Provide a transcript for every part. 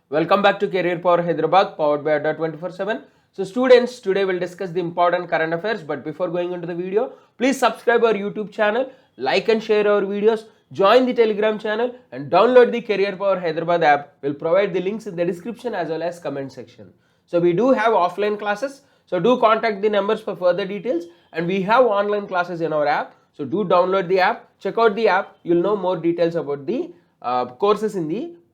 Welcome back to Career Power Hyderabad, powered by Adda 24/7. So students, today we'll discuss the important current affairs, but before going into the video, please subscribe our YouTube channel, like and share our videos, join the Telegram channel and download the Career Power Hyderabad app. We'll provide the links in the description as well as comment section. So we do have offline classes, so do contact the numbers for further details, and we have online classes in our app. So do download the app, check out the app, you'll know more details about the courses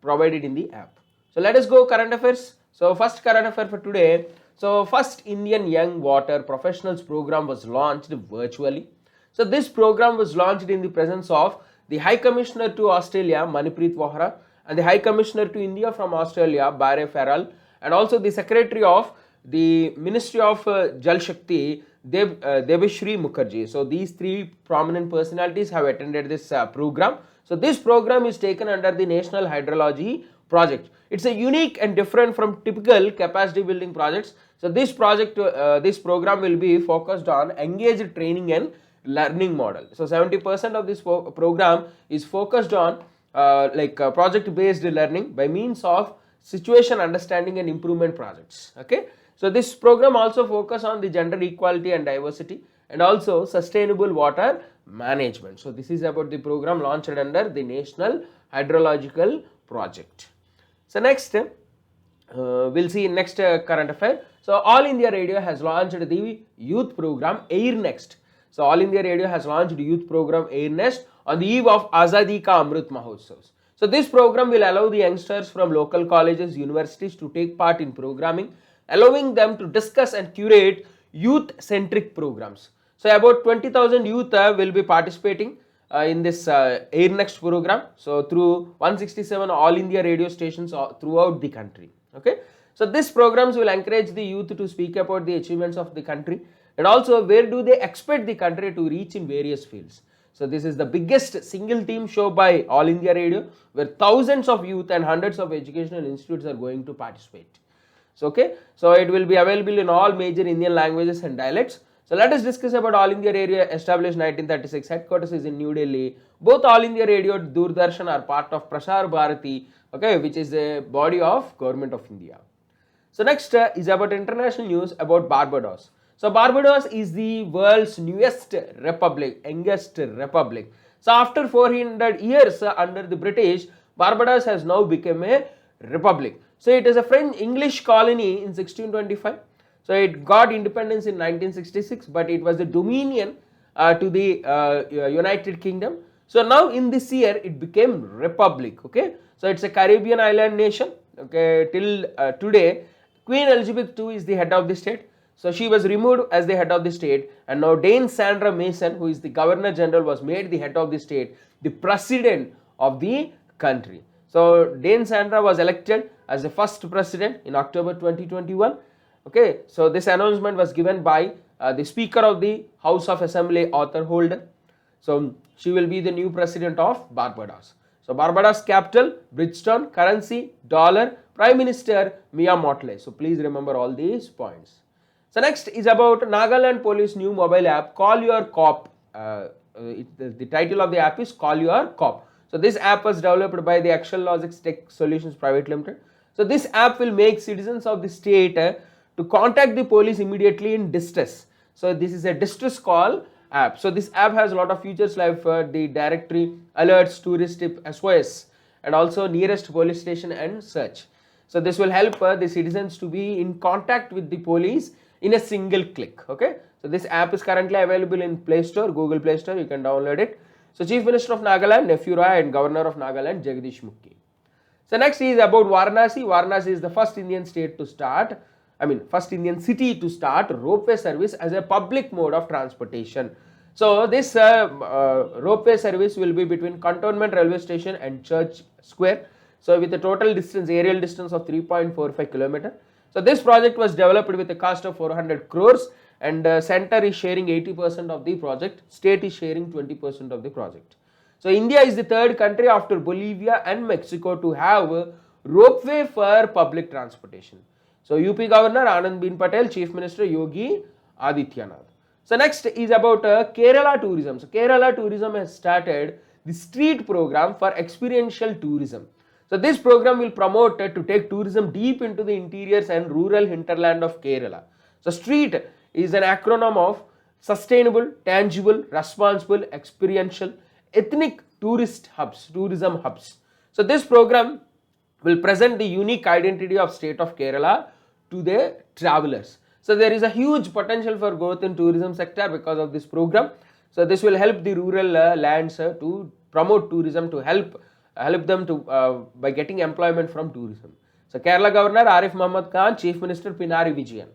provided in the app. So let us go current affairs. So first current affair for today. So first Indian Young Water Professionals program was launched virtually. So this program was launched in the presence of the High Commissioner to Australia, Manpreet Vohra, and the High Commissioner to India from Australia, Barry Farrell, and also the Secretary of the Ministry of Jal Shakti, Devashri Mukherjee. So these three prominent personalities have attended this program. So this program is taken under the National Hydrology Project. It's a unique and different from typical capacity building projects. So this program will be focused on engaged training and learning model. So 70% of this program is focused on project based learning by means of situation understanding and improvement projects. Okay, so this program also focus on the gender equality and diversity and also sustainable water management. So this is about the program launched under the National Hydrological Project. So next we'll see next current affair. So All India Radio has launched the youth program Air Next. So All India Radio has launched the youth program Air Next on the eve of Azadi Ka Amrit Mahotsav. So this program will allow the youngsters from local colleges, universities to take part in programming, allowing them to discuss and curate youth-centric programs. So about 20,000 youth will be participating in this Air Next program. So through 167 All India radio stations throughout the country. Okay. So these programs will encourage the youth to speak about the achievements of the country and also where do they expect the country to reach in various fields. So this is the biggest single theme show by All India Radio where thousands of youth and hundreds of educational institutes are going to participate. So okay, so it will be available in all major Indian languages and dialects. So let us discuss about All India Radio, established 1936, headquarters is in New Delhi. Both All India Radio and Doordarshan are part of Prasar Bharati, okay, which is a body of Government of India. So next is about international news about Barbados. So Barbados is the world's newest republic, youngest republic. So after 400 years under the British, Barbados has now become a republic. So it is a French English colony in 1625. So it got independence in 1966, but it was a dominion to the United Kingdom. So now in this year it became republic. Okay, so it's a Caribbean island nation. Okay, till today, Queen Elizabeth II is the head of the state. So she was removed as the head of the state, and now Dame Sandra Mason, who is the Governor General, was made the head of the state, the president of the country. So Dame Sandra was elected as the first president in October 2021. Okay, so this announcement was given by the Speaker of the House of Assembly, Arthur Holden. So she will be the new president of Barbados. So Barbados capital, Bridgetown, currency, dollar, Prime Minister, Mia Mottley. So please remember all these points. So next is about Nagaland Police new mobile app, Call Your Cop. The title of the app is Call Your Cop. So this app was developed by the Excel Logics Tech Solutions Private Limited. So this app will make citizens of the state to contact the police immediately in distress. So this is a distress call app. So this app has a lot of features like the directory, alerts, tourist tip, SOS, and also nearest police station and search. So this will help the citizens to be in contact with the police in a single click. Okay, so this app is currently available in Play Store, Google Play Store. You can download it. So Chief Minister of Nagaland, Nephew Roy, and Governor of Nagaland, Jagdish Mukhi. So next is about Varanasi. Varanasi is the first Indian state to start, first Indian city to start ropeway service as a public mode of transportation. So this ropeway service will be between Cantonment Railway Station and Church Square. So with a total distance, aerial distance of 3.45 km. So this project was developed with a cost of 400 crores and center is sharing 80% of the project, state is sharing 20% of the project. So India is the third country after Bolivia and Mexico to have ropeway for public transportation. So UP Governor Anand Patel, Chief Minister Yogi Adityanath. So next is about Kerala tourism. So Kerala tourism has started the street program for experiential tourism. So this program will promote to take tourism deep into the interiors and rural hinterland of Kerala. So STREET is an acronym of Sustainable, Tangible, Responsible, Experiential, Ethnic Tourist Hubs, Tourism Hubs. So this program will present the unique identity of state of Kerala to the travelers. So there is a huge potential for growth in tourism sector because of this program. So this will help the rural lands to promote tourism, to help them to by getting employment from tourism. So Kerala Governor Arif Muhammad Khan, Chief Minister Pinari Vijayan.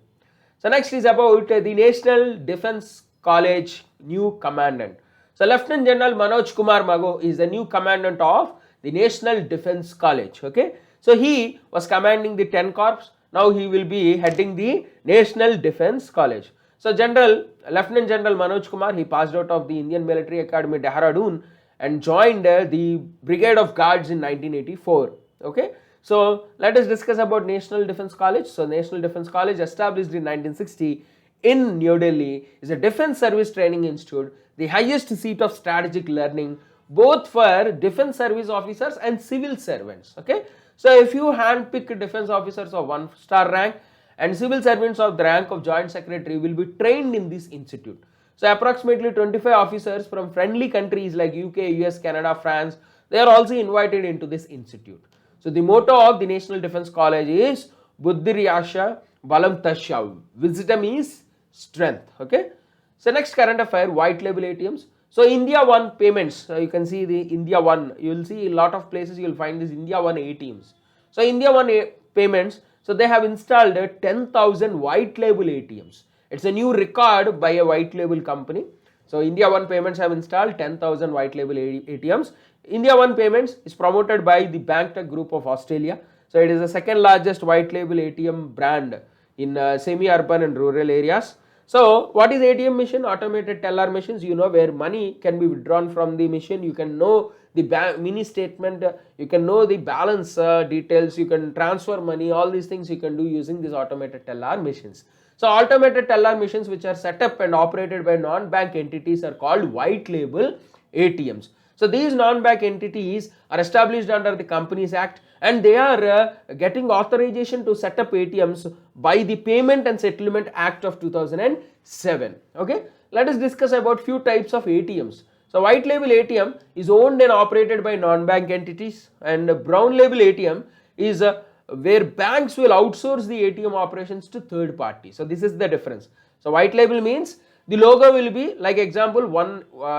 So next is about the National Defence College new commandant. So Lieutenant General Manoj Kumar Mago is the new commandant of the National Defence College. Okay, so he was commanding the 10 corps. Now he will be heading the National Defence College. So Lieutenant General Manoj Kumar, he passed out of the Indian Military Academy Dehradun and joined the Brigade of Guards in 1984. Okay, so let us discuss about National Defence College. So National Defence College, established in 1960 in New Delhi, is a defence service training institute, the highest seat of strategic learning both for defence service officers and civil servants. Okay, so if you handpick defence officers of 1-star rank and civil servants of the rank of Joint Secretary will be trained in this institute. So approximately 25 officers from friendly countries like UK, US, Canada, France, they are also invited into this institute. So the motto of the National Defence College is Buddhiryasha Balam Tashav. Wisdom is strength. Okay. So next current affair, white label ATMs. So India One payments, you can see the India One, you will see a lot of places you will find this India One ATMs. So India One payments, so they have installed 10,000 white label ATMs. It's a new record by a white label company. So India One payments have installed 10,000 white label ATMs. India One payments is promoted by the BankTech Group of Australia. So it is the second largest white label ATM brand in semi-urban and rural areas. So what is ATM machine? Automated teller machines, you know, where money can be withdrawn from the machine. You can know the mini statement, you can know the balance details, you can transfer money, all these things you can do using these automated teller machines. So automated teller machines which are set up and operated by non-bank entities are called white label ATMs. So these non-bank entities are established under the Companies Act and they are getting authorization to set up ATMs by the Payment and Settlement Act of 2007. Okay, let us discuss about few types of ATMs. So white label ATM is owned and operated by non-bank entities, and brown label ATM is where banks will outsource the ATM operations to third party. So this is the difference. So white label means the logo will be like example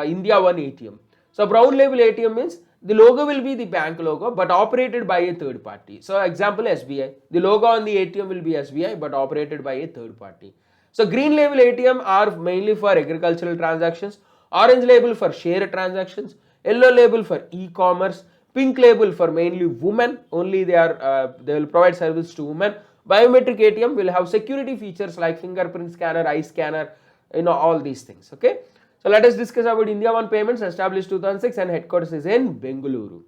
India One ATM. So brown label ATM means the logo will be the bank logo but operated by a third party. So example SBI, the logo on the ATM will be SBI but operated by a third party. So green label ATM are mainly for agricultural transactions, orange label for share transactions, yellow label for e-commerce, pink label for mainly women, only they will provide service to women. Biometric ATM will have security features like fingerprint scanner, eye scanner, all these things. Okay. So let us discuss about India One Payments, established 2006 and headquarters is in Bengaluru.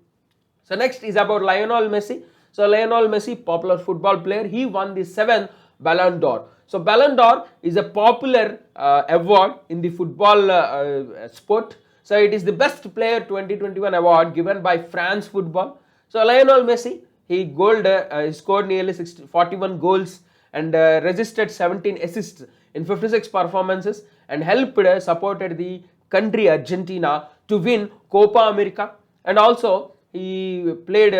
So next is about Lionel Messi. So Lionel Messi, popular football player, he won the 7th Ballon d'Or. So Ballon d'Or is a popular award in the football sport. So it is the best player 2021 award given by France Football. So Lionel Messi, he scored nearly 41 goals and registered 17 assists in 56 performances and supported the country Argentina to win Copa America, and also he played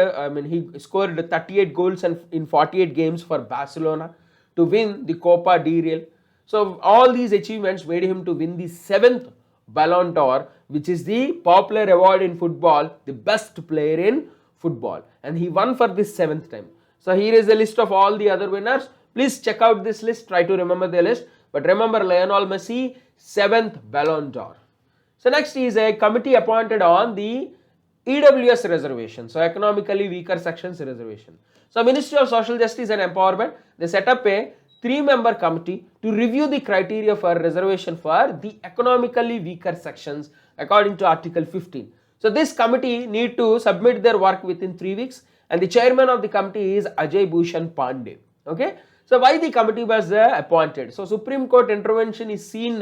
he scored 38 goals in 48 games for Barcelona to win the Copa del Rey. So all these achievements made him to win the 7th Ballon d'Or, which is the popular award in football, the best player in football, and he won for this 7th time. So here is a list of all the other winners. Please check out this list, try to remember the list. But remember Lionel Messi, 7th Ballon d'Or. So next is a committee appointed on the EWS reservation, so economically weaker sections reservation. So Ministry of Social Justice and Empowerment, they set up a 3-member committee to review the criteria for reservation for the economically weaker sections according to Article 15. So this committee need to submit their work within 3 weeks, and the chairman of the committee is Ajay Bhushan Pandey. Okay. So why the committee was appointed? So Supreme Court intervention is seen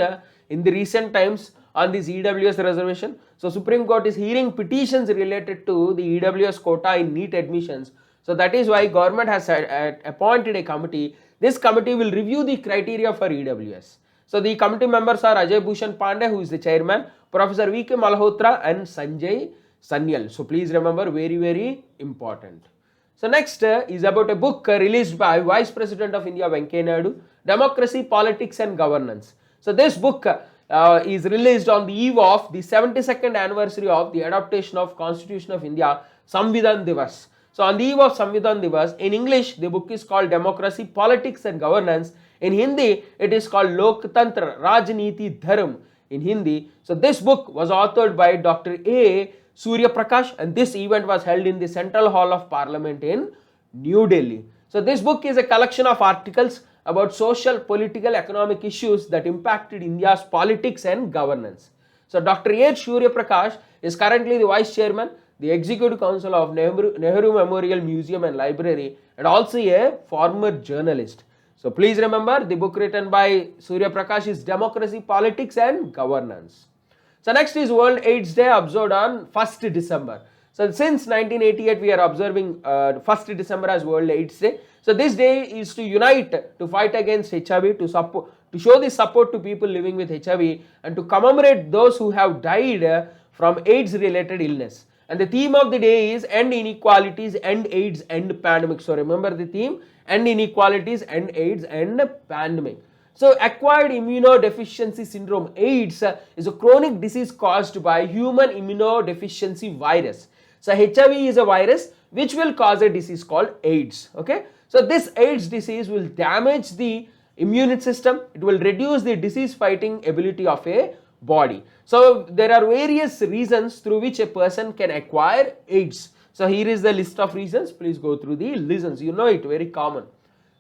in the recent times on this EWS reservation. So Supreme Court is hearing petitions related to the EWS quota in NEET admissions. So that is why government has appointed a committee. This committee will review the criteria for EWS. So the committee members are Ajay Bhushan Pandey, who is the chairman, Professor V.K. Malhotra and Sanjay Sanyal. So please remember, very, very important. So next is about a book released by Vice President of India Venkaiah Naidu, Democracy, Politics and Governance. So this book is released on the eve of the 72nd anniversary of the adoption of Constitution of India, Samvidhan Divas. So on the eve of Samvidhan Divas, in English the book is called Democracy, Politics and Governance. In Hindi it is called Loktantra, Rajniti, Dharm in Hindi. So this book was authored by Dr. A. Surya Prakash, and this event was held in the Central Hall of Parliament in New Delhi. So this book is a collection of articles about social, political, economic issues that impacted India's politics and governance. So Dr. A. Surya Prakash is currently the Vice Chairman, the Executive Council of Nehru Memorial Museum and Library, and also a former journalist. So please remember, the book written by Surya Prakash is Democracy, Politics and Governance. So next is World AIDS Day, observed on 1st December. So since 1988 we are observing 1st December as World AIDS Day. So this day is to unite to fight against HIV, to show the support to people living with HIV, and to commemorate those who have died from AIDS related illness. And the theme of the day is End Inequalities, End AIDS, End Pandemic. So remember the theme, End Inequalities, End AIDS, End Pandemic. So acquired immunodeficiency syndrome, AIDS, is a chronic disease caused by human immunodeficiency virus. So HIV is a virus which will cause a disease called AIDS. Okay. So this AIDS disease will damage the immune system. It will reduce the disease fighting ability of a body. So there are various reasons through which a person can acquire AIDS. So here is the list of reasons. Please go through the reasons. You know it, very common.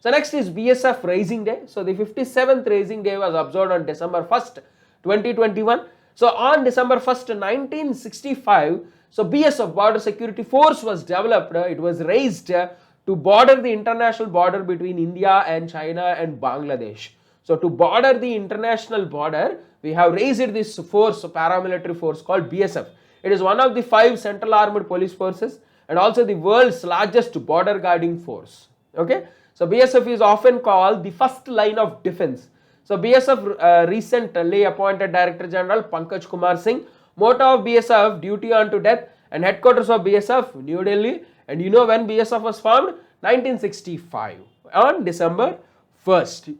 So next is BSF Raising Day. So the 57th Raising Day was observed on December 1st, 2021. So on December 1st, 1965, so BSF Border Security Force was developed. It was raised to border the international border between India and China and Bangladesh. So to border the international border, we have raised this force, paramilitary force called BSF. It is one of the 5 central armed police forces and also the world's largest border guarding force. Okay. So BSF is often called the first line of defense. So BSF recently appointed Director General Pankaj Kumar Singh. Motto of BSF, duty unto death, and headquarters of BSF, New Delhi. And you know when BSF was formed? 1965 on December 1st.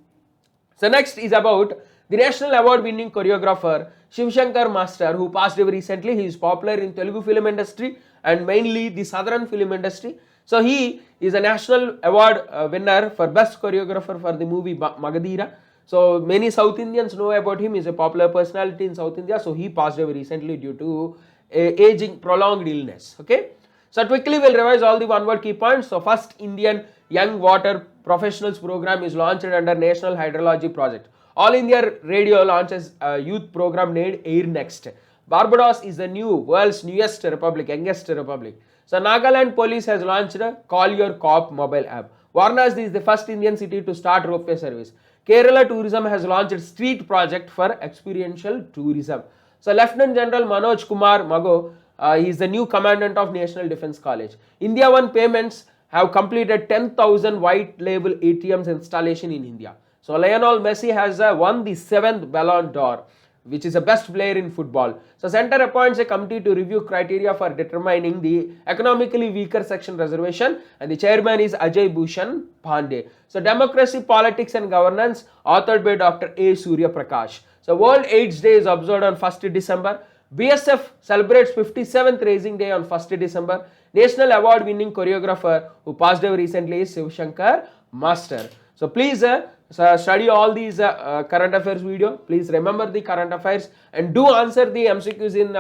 So next is about the National Award winning choreographer Shiv Shankar Master, who passed away recently. He is popular in Telugu film industry and mainly the southern film industry. So he is a national award winner for best choreographer for the movie Magadhira. So many South Indians know about him. He is a popular personality in South India. So he passed away recently due to aging, prolonged illness. Okay. So quickly we'll revise all the one word key points. So first, Indian Young Water Professionals program is launched under National Hydrology Project. All India Radio launches a youth program named Air Next. Barbados is the world's newest republic, youngest republic. So Nagaland Police has launched a Call Your Cop mobile app. Varanasi is the first Indian city to start ropeway service. Kerala Tourism has launched a street project for experiential tourism. So Lieutenant General Manoj Kumar Mago, he is the new commandant of National Defence College. India One Payments have completed 10,000 white label ATMs installation in India. So Lionel Messi has won the 7th Ballon d'Or, which is the best player in football. So Center appoints a committee to review criteria for determining the economically weaker section reservation, and the chairman is Ajay Bhushan Pandey. So Democracy, Politics and Governance, authored by Dr. A. Surya Prakash. So World AIDS Day is observed on 1st December. BSF celebrates 57th Raising Day on 1st December. National award winning choreographer who passed away recently is Shiv Shankar Master. So please study all these current affairs video. Please remember the current affairs and do answer the MCQs in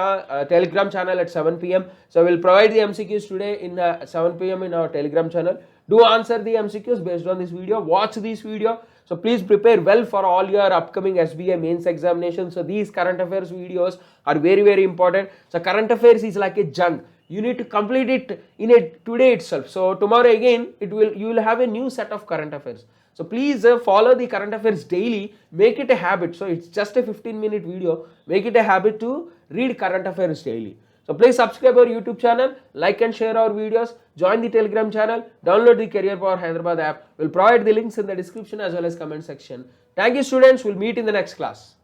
Telegram channel at 7 p.m. So we'll provide the MCQs today in 7 p.m. in our Telegram channel. Do answer the MCQs based on this video. Watch this video. So please prepare well for all your upcoming SBI mains examinations. So these current affairs videos are very, very important. So current affairs is like a jug. you need to complete it in a today itself. So tomorrow again you will have a new set of current affairs. So please follow the current affairs daily, make it a habit. So it's just a 15-minute video, make it a habit to read current affairs daily. So please subscribe our YouTube channel, like and share our videos, join the Telegram channel, download the Career Power Hyderabad app. We'll provide the links in the description as well as comment section. Thank you students, we'll meet in the next class.